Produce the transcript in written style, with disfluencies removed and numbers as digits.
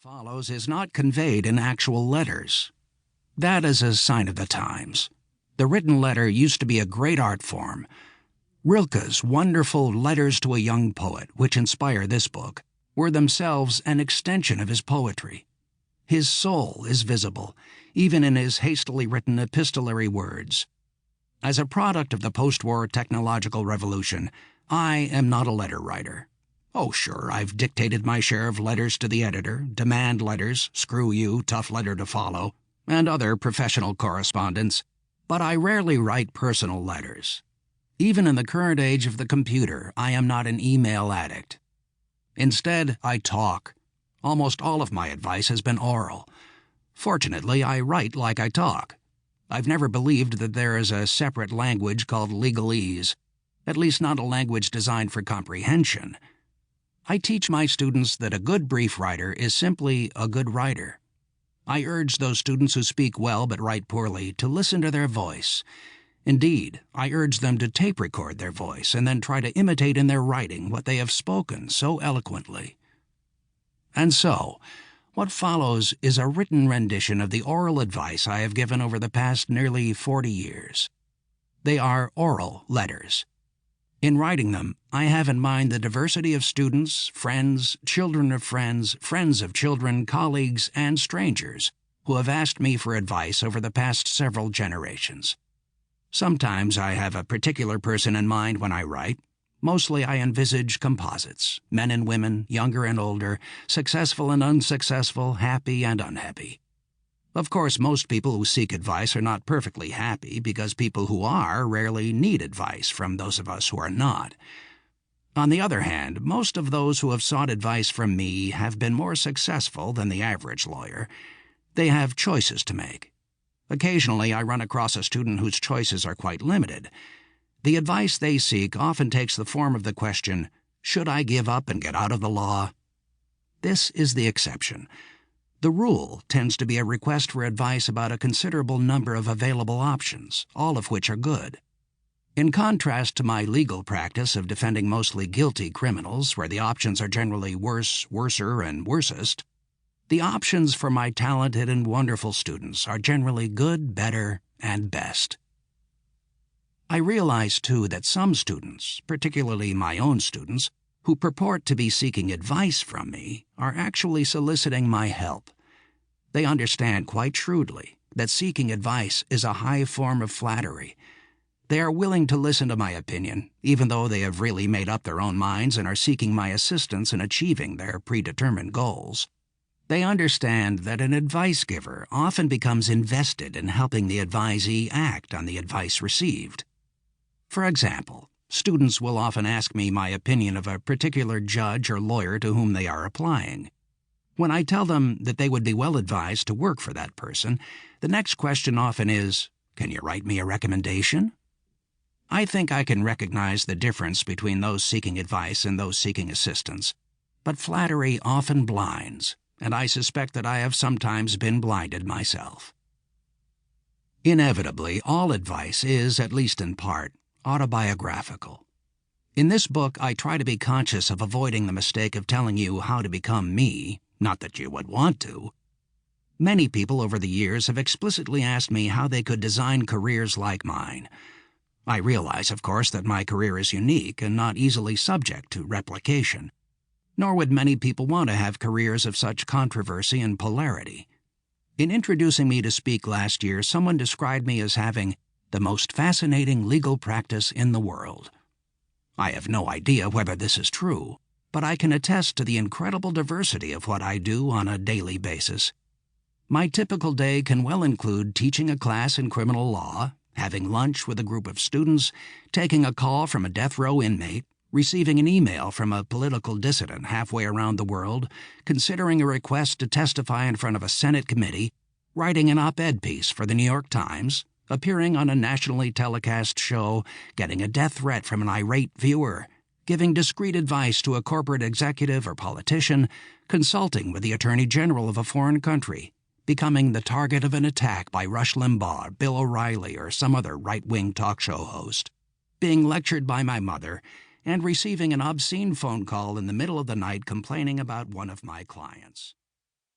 follows is not conveyed in actual letters. That is a sign of the times. The written letter used to be a great art form. Rilke's wonderful Letters to a Young Poet, which inspire this book, were themselves an extension of his poetry. His soul is visible, even in his hastily written epistolary words. As a product of the post-war technological revolution, I am not a letter writer. Oh, sure, I've dictated my share of letters to the editor, demand letters, screw you, tough letter to follow, and other professional correspondence, but I rarely write personal letters. Even in the current age of the computer, I am not an email addict. Instead, I talk. Almost all of my advice has been oral. Fortunately, I write like I talk. I've never believed that there is a separate language called legalese, at least not a language designed for comprehension. I teach my students that a good brief writer is simply a good writer. I urge those students who speak well but write poorly to listen to their voice. Indeed, I urge them to tape record their voice and then try to imitate in their writing what they have spoken so eloquently. And so, what follows is a written rendition of the oral advice I have given over the past nearly 40 years. They are oral letters. In writing them, I have in mind the diversity of students, friends, children of friends of children, colleagues, and strangers who have asked me for advice over the past several generations. Sometimes I have a particular person in mind when I write. Mostly I envisage composites, men and women, younger and older, successful and unsuccessful, happy and unhappy. Of course, most people who seek advice are not perfectly happy because people who are rarely need advice from those of us who are not. On the other hand, most of those who have sought advice from me have been more successful than the average lawyer. They have choices to make. Occasionally, I run across a student whose choices are quite limited. The advice they seek often takes the form of the question, should I give up and get out of the law? This is the exception. The rule tends to be a request for advice about a considerable number of available options, all of which are good. In contrast to my legal practice of defending mostly guilty criminals, where the options are generally worse, worser, and worsest, the options for my talented and wonderful students are generally good, better, and best. I realize, too, that some students, particularly my own students, who purport to be seeking advice from me, are actually soliciting my help. They understand quite shrewdly that seeking advice is a high form of flattery. They are willing to listen to my opinion, even though they have really made up their own minds and are seeking my assistance in achieving their predetermined goals. They understand that an advice giver often becomes invested in helping the advisee act on the advice received. For example, students will often ask me my opinion of a particular judge or lawyer to whom they are applying. When I tell them that they would be well advised to work for that person, the next question often is, "Can you write me a recommendation?" I think I can recognize the difference between those seeking advice and those seeking assistance, but flattery often blinds, and I suspect that I have sometimes been blinded myself. Inevitably, all advice is, at least in part, autobiographical. In this book, I try to be conscious of avoiding the mistake of telling you how to become me, not that you would want to. Many people over the years have explicitly asked me how they could design careers like mine. I realize, of course, that my career is unique and not easily subject to replication. Nor would many people want to have careers of such controversy and polarity. In introducing me to speak last year, someone described me as having the most fascinating legal practice in the world. I have no idea whether this is true, but I can attest to the incredible diversity of what I do on a daily basis. My typical day can well include teaching a class in criminal law, having lunch with a group of students, taking a call from a death row inmate, receiving an email from a political dissident halfway around the world, considering a request to testify in front of a Senate committee, writing an op-ed piece for the New York Times, appearing on a nationally telecast show, getting a death threat from an irate viewer, giving discreet advice to a corporate executive or politician, consulting with the Attorney General of a foreign country, becoming the target of an attack by Rush Limbaugh, Bill O'Reilly, or some other right-wing talk show host, being lectured by my mother, and receiving an obscene phone call in the middle of the night complaining about one of my clients.